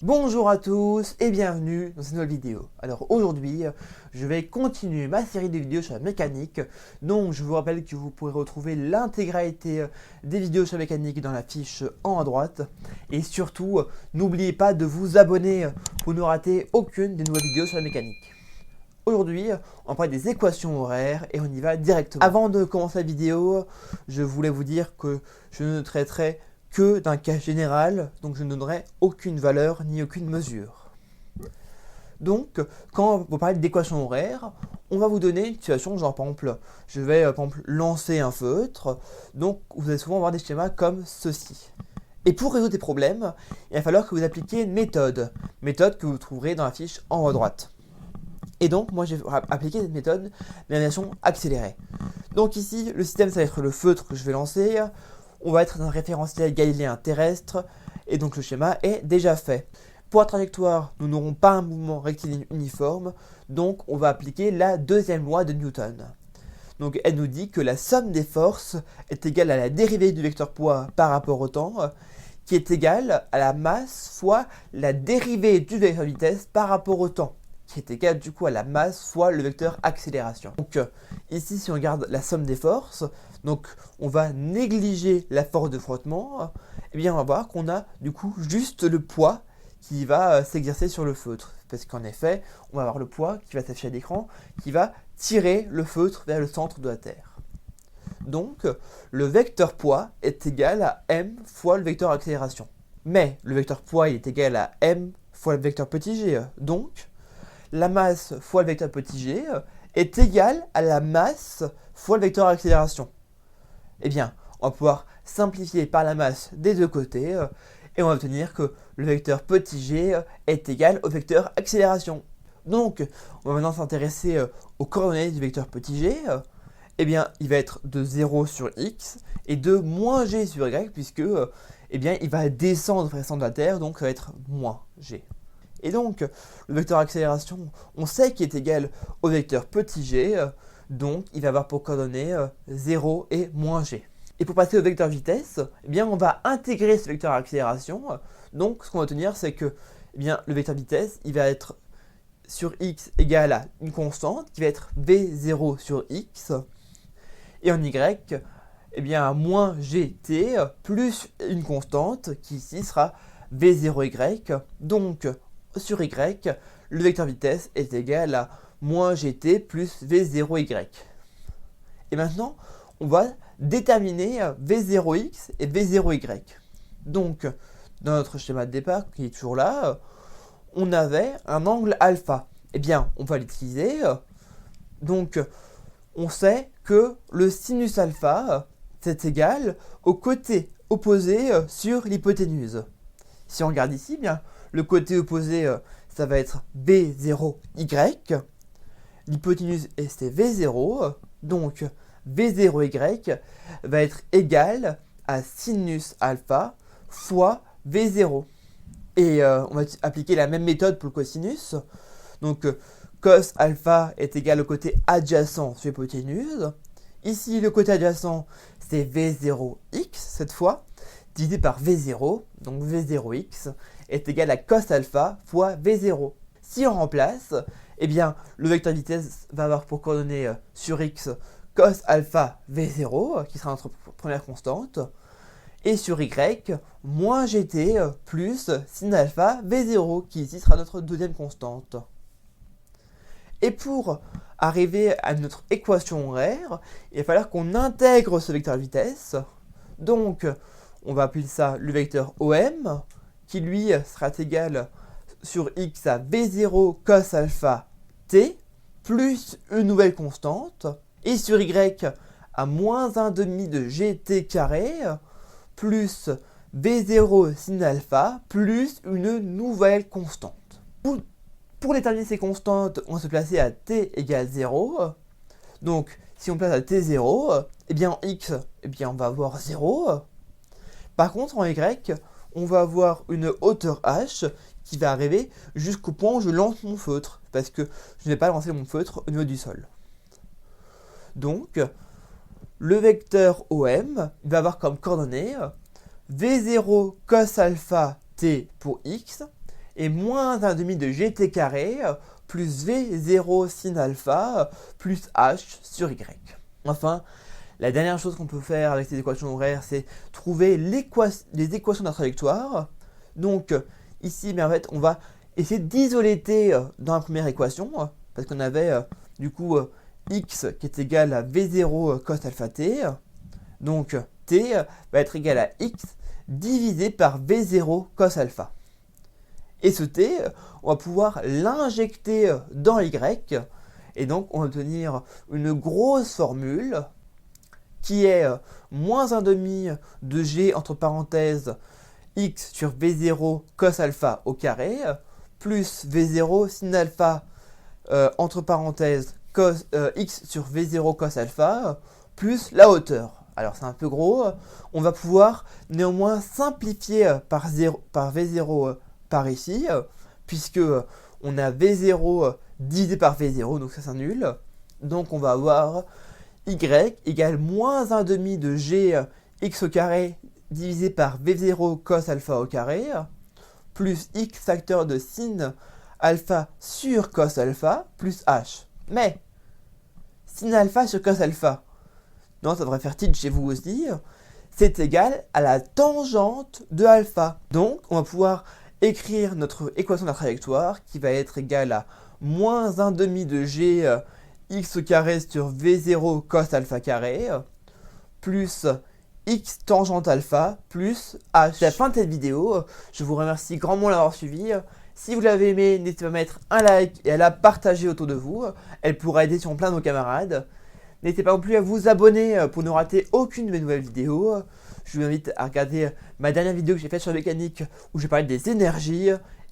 Bonjour à tous et bienvenue dans cette nouvelle vidéo. Alors aujourd'hui, je vais continuer ma série de vidéos sur la mécanique. Donc je vous rappelle que vous pourrez retrouver l'intégralité des vidéos sur la mécanique dans la fiche en haut à droite. Et surtout, n'oubliez pas de vous abonner pour ne rater aucune des nouvelles vidéos sur la mécanique. Aujourd'hui, on parle des équations horaires et on y va directement. Avant de commencer la vidéo, je voulais vous dire que je ne traiterai que d'un cas général, donc je ne donnerai aucune valeur ni aucune mesure. Donc, quand vous parlez d'équation horaire, on va vous donner une situation, genre par exemple, je vais par exemple lancer un feutre, donc vous allez souvent avoir des schémas comme ceci. Et pour résoudre des problèmes, il va falloir que vous appliquiez une méthode que vous trouverez dans la fiche en haut à droite. Et donc, moi, j'ai appliqué cette méthode, mais en version accélérée. Donc ici, le système, ça va être le feutre que je vais lancer. On va être dans un référentiel galiléen terrestre, et donc le schéma est déjà fait. Pour la trajectoire, nous n'aurons pas un mouvement rectiligne uniforme, donc on va appliquer la deuxième loi de Newton. Donc elle nous dit que la somme des forces est égale à la dérivée du vecteur poids par rapport au temps, qui est égale à la masse fois la dérivée du vecteur vitesse par rapport au temps, qui est égal du coup à la masse fois le vecteur accélération. Donc ici, si on regarde la somme des forces, donc on va négliger la force de frottement, et bien on va voir qu'on a du coup juste le poids qui va s'exercer sur le feutre. Parce qu'en effet, on va avoir le poids qui va s'afficher à l'écran, qui va tirer le feutre vers le centre de la Terre. Donc le vecteur poids est égal à m fois le vecteur accélération. Mais le vecteur poids il est égal à m fois le vecteur petit g. Donc la masse fois le vecteur petit g est égale à la masse fois le vecteur accélération. Eh bien, on va pouvoir simplifier par la masse des deux côtés et on va obtenir que le vecteur petit g est égal au vecteur accélération. Donc, on va maintenant s'intéresser aux coordonnées du vecteur petit g. Eh bien, il va être de 0 sur x et de moins g sur y puisque eh bien, il va descendre vers le centre de la Terre, donc ça va être moins g. Et donc, le vecteur accélération, on sait qu'il est égal au vecteur petit g, donc il va avoir pour coordonnées 0 et moins g. Et pour passer au vecteur vitesse, eh bien, on va intégrer ce vecteur accélération. Donc, ce qu'on va obtenir, c'est que eh bien, le vecteur vitesse, il va être sur x égal à une constante, qui va être v0 sur x, et en y, eh bien, à moins gt, plus une constante, qui ici sera v0y. Donc, sur y, le vecteur vitesse est égal à moins gt plus v0y. Et maintenant, on va déterminer v0x et v0y. Donc, dans notre schéma de départ, qui est toujours là, on avait un angle alpha. Eh bien, on va l'utiliser. Donc, on sait que le sinus alpha, c'est égal au côté opposé sur l'hypoténuse. Si on regarde ici, bien, le côté opposé, ça va être v0y. L'hypoténuse, c'est v0. Donc, v0y va être égal à sinus alpha fois v0. Et on va appliquer la même méthode pour le cosinus. Donc, cos alpha est égal au côté adjacent sur l'hypoténuse. Ici, le côté adjacent, c'est v0x cette fois, divisé par v0. Donc, v0x est égal à cos alpha fois v0. Si on remplace, eh bien, le vecteur vitesse va avoir pour coordonnées sur x cos alpha v0, qui sera notre première constante, et sur y, moins gt plus sin alpha v0, qui ici sera notre deuxième constante. Et pour arriver à notre équation horaire, il va falloir qu'on intègre ce vecteur vitesse. Donc, on va appeler ça le vecteur OM, qui lui sera égal sur x à v0 cos alpha t, plus une nouvelle constante, et sur y à moins 1,5 de gt carré, plus v0 sin alpha, plus une nouvelle constante. Pour déterminer ces constantes, on va se placer à t égale 0. Donc, si on place à t0, eh bien en x, eh bien on va avoir 0. Par contre, en y, on va avoir une hauteur h qui va arriver jusqu'au point où je lance mon feutre, parce que je n'ai pas lancé mon feutre au niveau du sol. Donc, le vecteur OM va avoir comme coordonnées v0 cos alpha t pour x et moins 1,5 de gt carré plus v0 sin alpha plus h sur y. Enfin, la dernière chose qu'on peut faire avec ces équations horaires, c'est trouver les équations de la trajectoire. Donc ici, en fait, on va essayer d'isoler t dans la première équation, parce qu'on avait du coup x qui est égal à v0 cos alpha t. Donc t va être égal à x divisé par v0 cos alpha. Et ce t, on va pouvoir l'injecter dans y, et donc on va obtenir une grosse formule qui est moins 1,5 de g entre parenthèses x sur v0 cos alpha au carré, plus v0 sin alpha entre parenthèses x sur v0 cos alpha, plus la hauteur. Alors c'est un peu gros, on va pouvoir néanmoins simplifier par v0 par ici, puisque on a v0 divisé par v0, donc ça s'annule. Donc on va avoir y égale moins 1,5 de g x au carré divisé par v0 cos alpha au carré, plus x facteur de sin alpha sur cos alpha, plus h. Mais, sin alpha sur cos alpha, non, ça devrait faire tilt chez vous aussi, c'est égal à la tangente de alpha. Donc, on va pouvoir écrire notre équation de la trajectoire qui va être égale à moins 1,5 de g x au carré sur v0 cos alpha carré, plus x tangente alpha, plus h. C'est la fin de cette vidéo. Je vous remercie grandement d'avoir suivi. Si vous l'avez aimé, n'hésitez pas à mettre un like et à la partager autour de vous. Elle pourra aider sur plein de vos camarades. N'hésitez pas non plus à vous abonner pour ne rater aucune de mes nouvelles vidéos. Je vous invite à regarder ma dernière vidéo que j'ai faite sur la mécanique où j'ai parlé des énergies.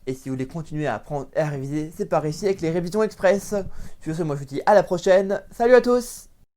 Et si vous voulez continuer à apprendre et à réviser, c'est par ici avec les révisions express. Sur ce, moi je vous dis à la prochaine. Salut à tous!